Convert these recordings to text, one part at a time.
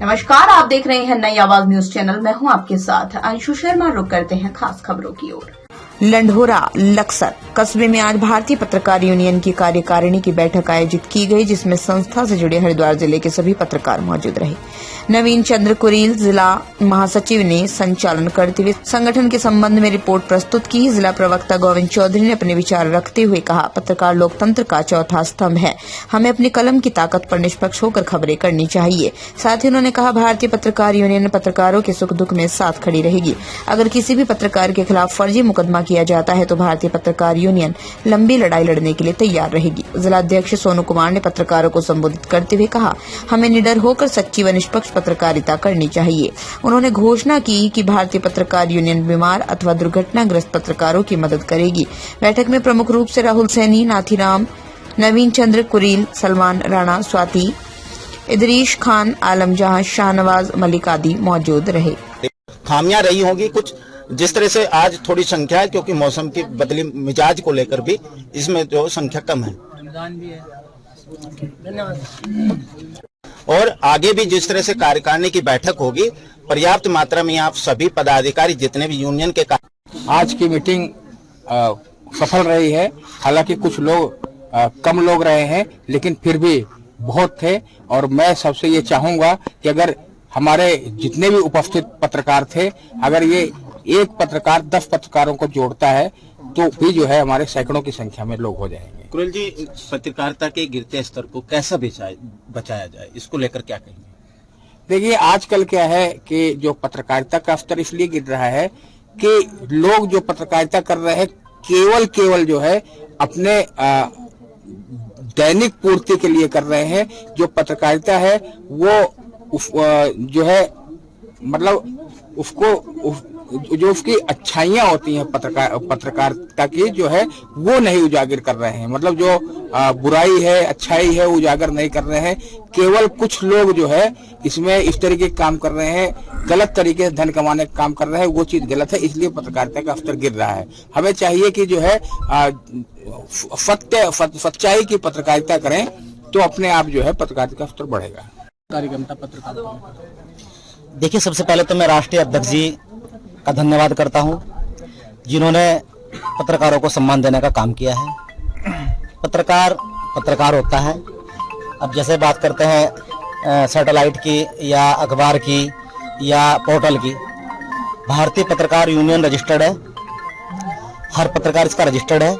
नमस्कार, आप देख रहे हैं नई आवाज न्यूज चैनल। मैं हूं आपके साथ अंशु शर्मा। रुक करते हैं खास खबरों की ओर। लंढोरा लक्सर कस्बे में आज भारतीय पत्रकार यूनियन की कार्यकारिणी की बैठक आयोजित की गई, जिसमें संस्था से जुड़े हरिद्वार जिले के सभी पत्रकार मौजूद रहे। नवीन चंद्र कुरील जिला महासचिव ने संचालन करते हुए संगठन के संबंध में रिपोर्ट प्रस्तुत की। जिला प्रवक्ता गोविंद चौधरी ने अपने विचार रखते हुए कहा, पत्रकार लोकतंत्र का चौथा स्तंभ है। हमें अपनी कलम की ताकत पर निष्पक्ष होकर खबरें करनी चाहिए। साथ ही उन्होंने कहा, भारतीय पत्रकार यूनियन पत्रकारों के सुख दुख में साथ खड़ी रहेगी। अगर किसी भी पत्रकार के खिलाफ फर्जी मुकदमा किया जाता है तो भारतीय पत्रकार यूनियन लंबी लड़ाई लड़ने के लिए तैयार रहेगी। जिलाध्यक्ष सोनू कुमार ने पत्रकारों को संबोधित करते हुए कहा, हमें निडर होकर सच्ची व निष्पक्ष पत्रकारिता करनी चाहिए। उन्होंने घोषणा की कि भारतीय पत्रकार यूनियन बीमार अथवा दुर्घटनाग्रस्त पत्रकारों की मदद करेगी। बैठक में प्रमुख रूप से राहुल सैनी, नाथीराम, नवीन चंद्र कुरील, सलमान राणा, स्वाति, इदरीश खान, आलम जहां, शाहनवाज मलिक आदि मौजूद रहे। खामियां रही होंगी कुछ, जिस तरह से आज थोड़ी संख्या है, क्योंकि मौसम की बदली मिजाज को लेकर भी इसमें जो संख्या कम है। और आगे भी जिस तरह से कार्यकारिणी की बैठक होगी, पर्याप्त मात्रा में आप सभी पदाधिकारी जितने भी यूनियन के आज की मीटिंग सफल रही है। हालांकि कुछ लोग कम लोग रहे हैं, लेकिन फिर भी बहुत थे। और मैं सबसे ये चाहूंगा कि अगर हमारे जितने भी उपस्थित पत्रकार थे, अगर ये एक पत्रकार 10 पत्रकारों को जोड़ता है तो भी जो है हमारे सैकड़ों की संख्या में लोग हो जाएंगे। कुरील जी, पत्रकारिता के गिरते स्तर को कैसा बचाया जाए, इसको लेकर क्या कहेंगे? देखिए, आजकल क्या है कि जो पत्रकारिता का स्तर इसलिए गिर रहा है कि लोग जो पत्रकारिता कर रहे हैं केवल जो है अपने दैनिक पूर्ति के लिए कर रहे हैं। जो पत्रकारिता है वो जो है मतलब जो उसकी अच्छाइयां होती हैं पत्रकारिता की जो है वो नहीं उजागर कर रहे हैं। मतलब जो बुराई है, अच्छाई है, उजागर नहीं कर रहे हैं। केवल कुछ लोग जो है इसमें इस तरीके के काम कर रहे हैं, गलत तरीके से धन कमाने का काम कर रहे हैं। वो चीज गलत है, इसलिए पत्रकारिता का स्तर गिर रहा है। हमें चाहिए कि जो है सच्चाई की पत्रकारिता करें तो अपने आप जो है पत्रकारिता का स्तर बढ़ेगा। कार्यक्रमता पत्रकारिता, देखिए, सबसे पहले तो मैं राष्ट्रीय अध्यक्ष जी का धन्यवाद करता हूं, जिन्होंने पत्रकारों को सम्मान देने का काम किया है। पत्रकार होता है। अब जैसे बात करते हैं सैटेलाइट की या अखबार की या पोर्टल की, भारतीय पत्रकार यूनियन रजिस्टर्ड है। हर पत्रकार इसका रजिस्टर्ड है।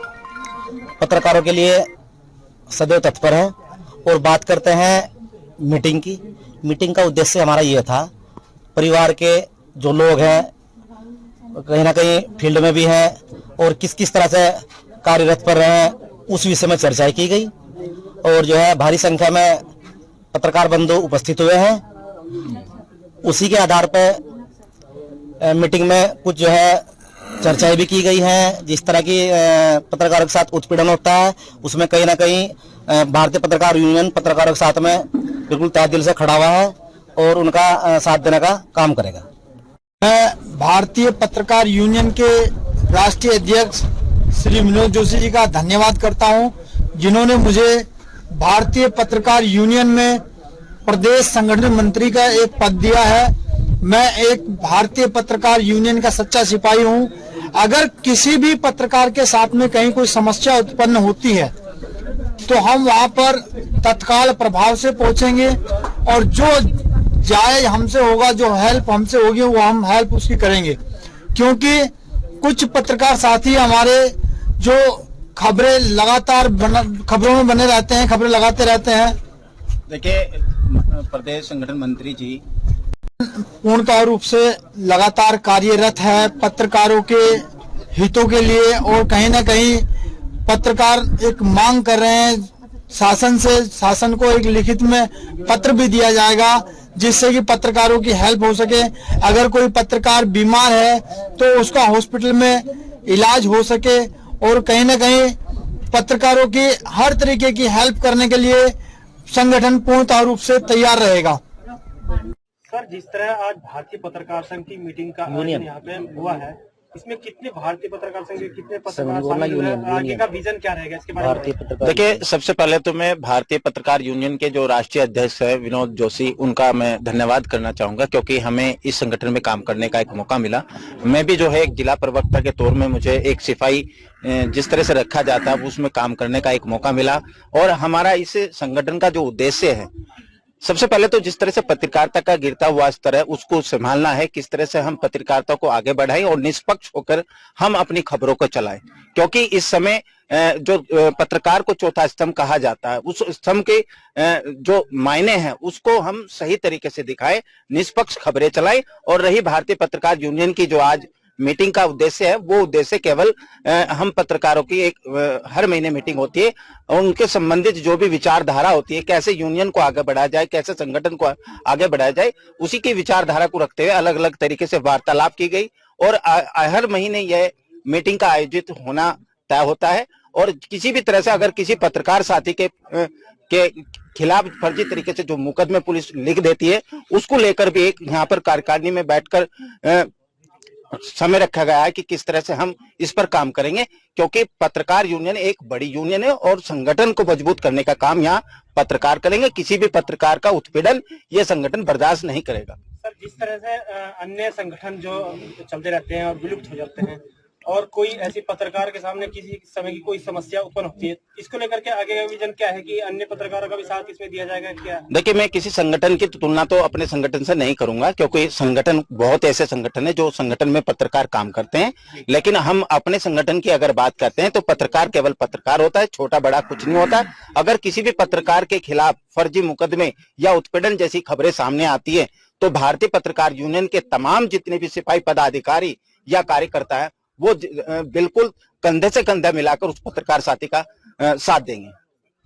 पत्रकारों के लिए सदैव तत्पर है। और बात करते हैं मीटिंग का उद्देश्य हमारा ये था, परिवार के जो लोग हैं कहीं ना कहीं फील्ड में भी हैं और किस किस तरह से कार्यरत कर रहे हैं, उस विषय में चर्चाएं की गई। और जो है भारी संख्या में पत्रकार बंधु उपस्थित हुए हैं। उसी के आधार पर मीटिंग में कुछ जो है चर्चाएं भी की गई हैं। जिस तरह की पत्रकारों के साथ उत्पीड़न होता है, उसमें कहीं ना कहीं भारतीय पत्रकार यूनियन पत्रकारों के साथ में बिल्कुल तहे दिल से खड़ा हुआ है और उनका साथ देने का काम करेगा। मैं भारतीय पत्रकार यूनियन के राष्ट्रीय अध्यक्ष श्री मनोज जोशी जी का धन्यवाद करता हूं, जिन्होंने मुझे भारतीय पत्रकार यूनियन में प्रदेश संगठन मंत्री का एक पद दिया है। मैं एक भारतीय पत्रकार यूनियन का सच्चा सिपाही हूं। अगर किसी भी पत्रकार के साथ में कहीं कोई समस्या उत्पन्न होती है तो हम वहां पर तत्काल प्रभाव से पहुंचेंगे और जो जायज हमसे होगा, जो हेल्प हमसे होगी, वो हम हेल्प उसकी करेंगे। क्योंकि कुछ पत्रकार साथी हमारे जो खबरें लगातार खबरों में बने रहते हैं, खबरें लगाते रहते हैं। देखिए, प्रदेश संगठन मंत्री जी पूर्णतः रूप से लगातार कार्यरत है पत्रकारों के हितों के लिए। और कहीं ना कहीं पत्रकार एक मांग कर रहे हैं शासन से, शासन को एक लिखित में पत्र भी दिया जाएगा जिससे कि पत्रकारों की हेल्प हो सके। अगर कोई पत्रकार बीमार है तो उसका हॉस्पिटल में इलाज हो सके। और कहीं ना कहीं पत्रकारों की हर तरीके की हेल्प करने के लिए संगठन पूर्णतः रूप से तैयार रहेगा। सर, जिस तरह आज भारतीय पत्रकार संघ की मीटिंग का आयोजन यहाँ पे हुआ है, इसमें कितने भारतीय पत्रकार संघ के कितने पत्रकार शामिल हुए हैं? आगे का विजन क्या रहेगा इसके बारे में? देखिए, सबसे पहले तो मैं भारतीय पत्रकार यूनियन के जो राष्ट्रीय अध्यक्ष है विनोद जोशी, उनका मैं धन्यवाद करना चाहूंगा, क्योंकि हमें इस संगठन में काम करने का एक मौका मिला। मैं भी जो है एक जिला प्रवक्ता के तौर में मुझे एक सिपाही जिस तरह से रखा जाता है उसमें काम करने का एक मौका मिला। और हमारा इस संगठन का जो उद्देश्य है, सबसे पहले तो जिस तरह से पत्रकारिता का गिरता हुआ स्तर है उसको संभालना है, किस तरह से हम पत्रकारिता को आगे बढ़ाएं और निष्पक्ष होकर हम अपनी खबरों को चलाएं। क्योंकि इस समय जो पत्रकार को चौथा स्तंभ कहा जाता है, उस स्तंभ के जो मायने हैं उसको हम सही तरीके से दिखाएं, निष्पक्ष खबरें चलाएं। और रही भारतीय पत्रकार यूनियन की जो आज मीटिंग का उद्देश्य है, वो उद्देश्य केवल हम पत्रकारों की एक हर महीने मीटिंग होती है और उनके संबंधित जो भी विचारधारा होती है, कैसे यूनियन को आगे बढ़ाया जाए, कैसे संगठन को आगे बढ़ाया जाए, उसी की विचारधारा को रखते हुए अलग अलग तरीके से वार्तालाप की गई। और हर महीने यह मीटिंग का आयोजित होना तय होता है। और किसी भी तरह से अगर किसी पत्रकार साथी के खिलाफ फर्जी तरीके से जो मुकदमे पुलिस लिख देती है, उसको लेकर भी एक यहाँ पर कार्यकारिणी में बैठकर समय रखा गया है कि किस तरह से हम इस पर काम करेंगे। क्योंकि पत्रकार यूनियन एक बड़ी यूनियन है और संगठन को मजबूत करने का काम यहाँ पत्रकार करेंगे। किसी भी पत्रकार का उत्पीड़न ये संगठन बर्दाश्त नहीं करेगा। सर, जिस तरह से अन्य संगठन जो चलते रहते हैं और विलुप्त हो जाते हैं और कोई ऐसी पत्रकार के सामने किसी समय की कोई समस्या उत्पन्न होती है, इसको लेकर के आगे का विजन क्या है कि अन्य पत्रकारों का भी साथ इसमें दिया जाएगा क्या? देखिए, मैं किसी संगठन की तुलना तो अपने संगठन से नहीं करूंगा, क्योंकि संगठन बहुत ऐसे संगठन है जो संगठन में पत्रकार काम करते हैं। लेकिन हम अपने संगठन की अगर बात करते हैं तो पत्रकार केवल पत्रकार होता है, छोटा बड़ा कुछ नहीं होता। अगर किसी भी पत्रकार के खिलाफ फर्जी मुकदमे या उत्पीड़न जैसी खबरें सामने आती है तो भारतीय पत्रकार यूनियन के तमाम जितने भी सिपाही पदाधिकारी या कार्यकर्ता है वो बिल्कुल कंधे से कंधा मिलाकर उस पत्रकार साथी का साथ देंगे।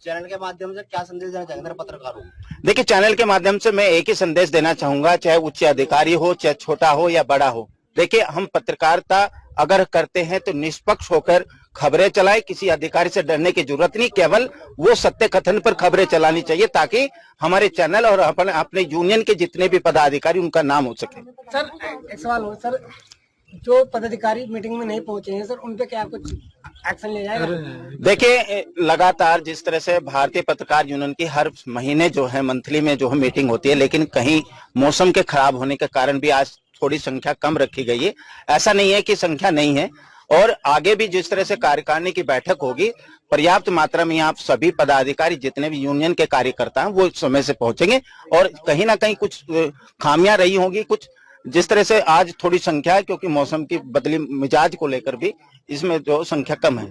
चैनल के माध्यम से क्या संदेश देना चाहेंगे पत्रकारों? देखिए, चैनल के माध्यम से मैं एक ही संदेश देना चाहूंगा, चाहे उच्च अधिकारी हो, चाहे छोटा हो या बड़ा हो। देखिए, हम पत्रकारिता अगर करते हैं तो निष्पक्ष होकर खबरें चलाएं, किसी अधिकारी से डरने की जरूरत नहीं, केवल वो सत्य कथन पर खबरें चलानी चाहिए ताकि हमारे चैनल और अपने यूनियन के जितने भी पदाधिकारी उनका नाम हो सके। सर, एक सवाल हो सर, जो पदाधिकारी मीटिंग में नहीं पहुंचे हैं सर, उन पे क्या कुछ एक्शन लिया जाएगा? देखिए, लगातार जिस तरह से भारतीय पत्रकार यूनियन की हर महीने जो है मंथली में जो है मीटिंग होती है, लेकिन कहीं मौसम के खराब होने के कारण भी आज थोड़ी संख्या कम रखी गई है। ऐसा नहीं है कि संख्या नहीं है। और आगे भी जिस तरह से कार्यकारिणी की बैठक होगी, पर्याप्त मात्रा में आप सभी पदाधिकारी जितने भी यूनियन के कार्यकर्ता हैं वो समय से पहुंचेंगे। और कहीं ना कहीं कुछ खामियां रही होंगी, कुछ जिस तरह से आज थोड़ी संख्या है क्योंकि मौसम की बदली मिजाज को लेकर भी इसमें जो संख्या कम है।